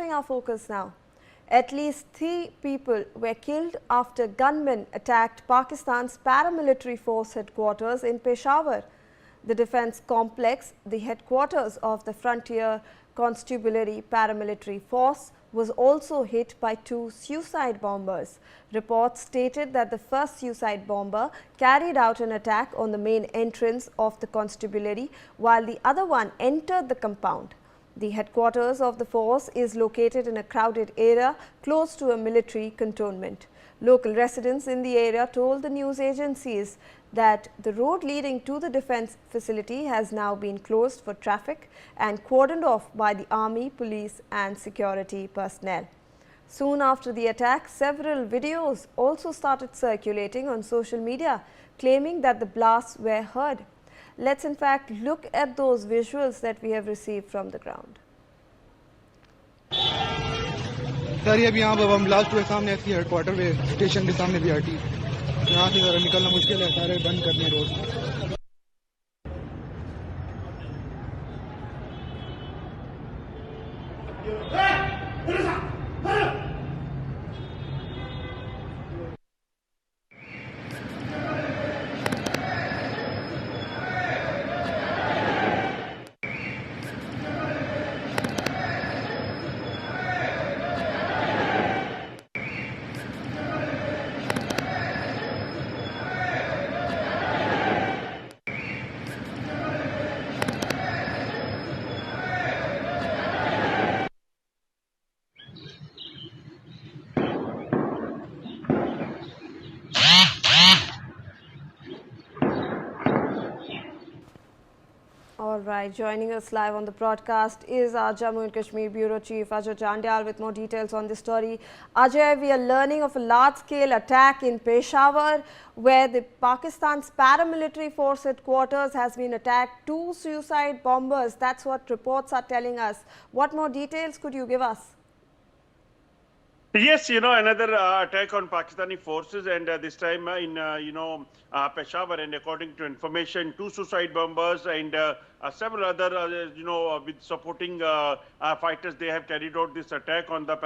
Our focus now. At least 3 people were killed after gunmen attacked Pakistan's paramilitary force headquarters in Peshawar. The defence complex, the headquarters of the Frontier Constabulary paramilitary force, was also hit by 2 suicide bombers. Reports stated that the first suicide bomber carried out an attack on the main entrance of the Constabulary, while the other one entered the compound. The headquarters of the force is located in a crowded area close to a military cantonment. Local residents in the area told the news agencies that the road leading to the defence facility has now been closed for traffic and cordoned off by the army, police and security personnel. Soon after the attack, several videos also started circulating on social media, claiming that the blasts were heard. Let's in fact look at those visuals that we have received from the ground. Sir ये भी यहाँ bomb blast हुए सामने SC headquarter पे station के सामने BRT यहाँ से जरा निकलना मुश्किल है सारे बंद करने road All right, joining us live on the broadcast is our Jammu and Kashmir Bureau Chief Ajay Jandyal with more details on this story. Ajay, we are learning of a large-scale attack in Peshawar where the Pakistan's paramilitary force headquarters has been attacked. 2 suicide bombers, that's what reports are telling us. What more details could you give us? Yes, another attack on Pakistani forces, and this time in, Peshawar, and according to information, 2 suicide bombers and several other, with supporting fighters, they have carried out this attack on the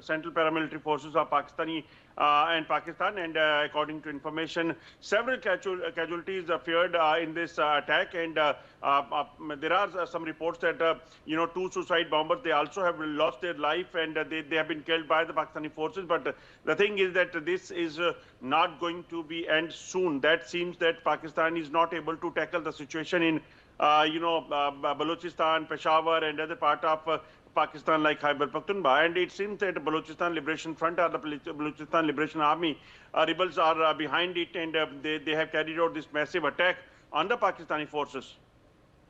central paramilitary forces of Pakistani and Pakistan. And according to information, several casualties appeared in this attack, and there are some reports that 2 suicide bombers, they also have lost their life, and they have been killed by the Pakistani forces. But the thing is that this is not going to be end soon. That seems that Pakistan is not able to tackle the situation in Balochistan, Peshawar and other part of Pakistan like Khyber Pakhtunkhwa, and it seems that Balochistan Liberation Front or the Balochistan Liberation Army rebels are behind it, and they have carried out this massive attack on the Pakistani forces.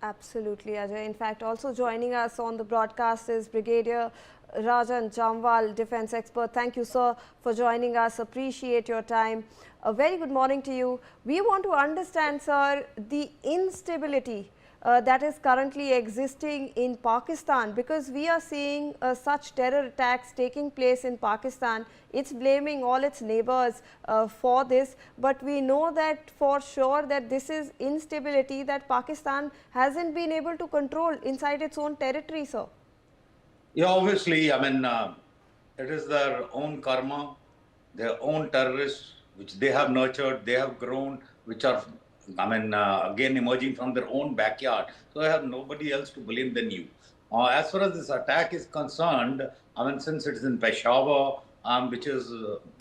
Absolutely, Ajay. In fact, also joining us on the broadcast is Brigadier Rajan Jamwal, defence expert. Thank you, sir, for joining us. Appreciate your time. A very good morning to you. We want to understand, sir, the instability that is currently existing in Pakistan, because we are seeing such terror attacks taking place in Pakistan. It's blaming all its neighbors for this, but we know that for sure that this is instability that Pakistan hasn't been able to control inside its own territory, sir. Yeah, obviously, I mean, it is their own karma, their own terrorists, which they have nurtured, they have grown, which are, again, emerging from their own backyard. So I have nobody else to blame than you. As far as this attack is concerned, since it is in Peshawar, which is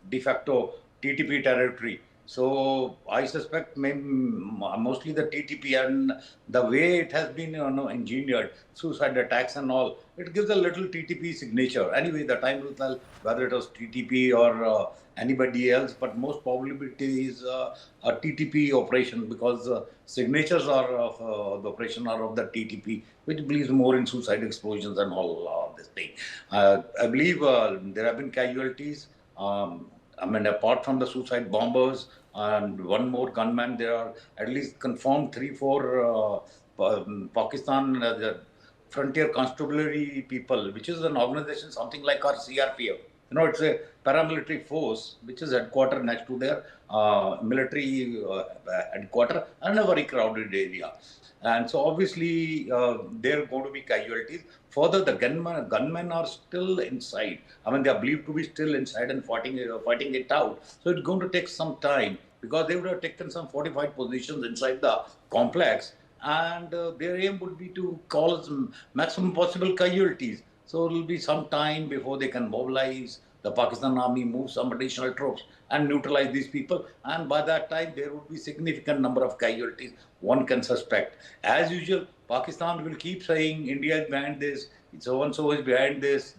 de facto TTP territory, so I suspect mostly the TTP, and the way it has been engineered, suicide attacks and all, it gives a little TTP signature. Anyway, the time will tell whether it was TTP or anybody else, but most probability is a TTP operation, because signatures are of the operation are of the TTP, which believes more in suicide explosions and all this thing. I believe there have been casualties. Apart from the suicide bombers and one more gunman, there are at least confirmed 3-4 Pakistan the Frontier Constabulary people, which is an organization something like our CRPF. It's a paramilitary force which is headquartered next to their military headquarters and a very crowded area. And so obviously there are going to be casualties. Further, the gunmen are still inside. I mean, they are believed to be still inside and fighting it out. So it's going to take some time because they would have taken some fortified positions inside the complex, and their aim would be to cause maximum possible casualties. So it will be some time before they can mobilize. The Pakistan army move some additional troops and neutralize these people. And by that time, there would be significant number of casualties one can suspect. As usual, Pakistan will keep saying India is behind this, so and so is behind this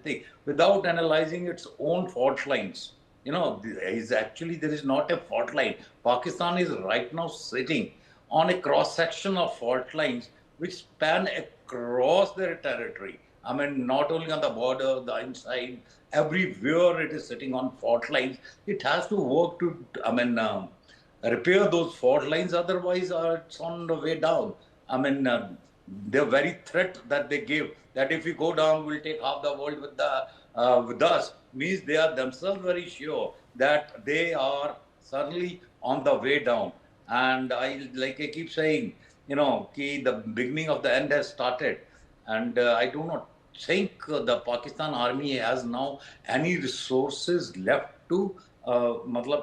thing, without analyzing its own fault lines. There is not a fault line. Pakistan is right now sitting on a cross section of fault lines which span across their territory. I mean, not only on the border, the inside, everywhere it is sitting on fault lines. It has to work to, repair those fault lines. Otherwise, it's on the way down. I mean, the very threat that they give that if we go down, we'll take half the world with us, means they are themselves very sure that they are certainly on the way down. And like I keep saying, the beginning of the end has started, and I do not think the Pakistan army has now any resources left to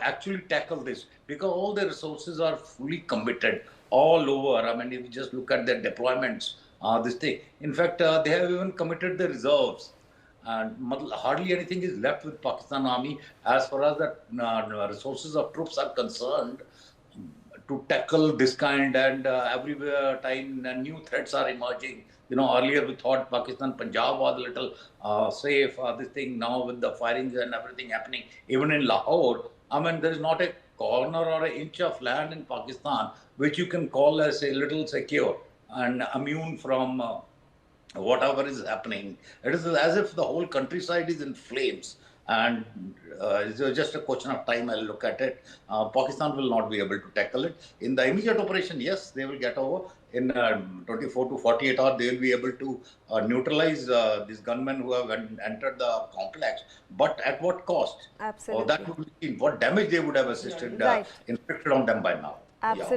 actually tackle this, because all the resources are fully committed all over. I mean, if you just look at their deployments, this thing. In fact, they have even committed the reserves, and hardly anything is left with Pakistan army as far as the resources of troops are concerned to tackle this kind. And every time new threats are emerging. Earlier we thought Pakistan, Punjab was a little safe. This thing now with the firings and everything happening, even in Lahore, I mean, there is not a corner or an inch of land in Pakistan which you can call as a little secure and immune from whatever is happening. It is as if the whole countryside is in flames. And it's just a question of time. I'll look at it. Pakistan will not be able to tackle it. In the immediate operation, yes, they will get over. In 24 to 48 hours, they will be able to neutralize these gunmen who have entered the complex. But at what cost? Absolutely. That would be what damage they would have assisted, Right. inflicted on them by now. Absolutely. Yeah.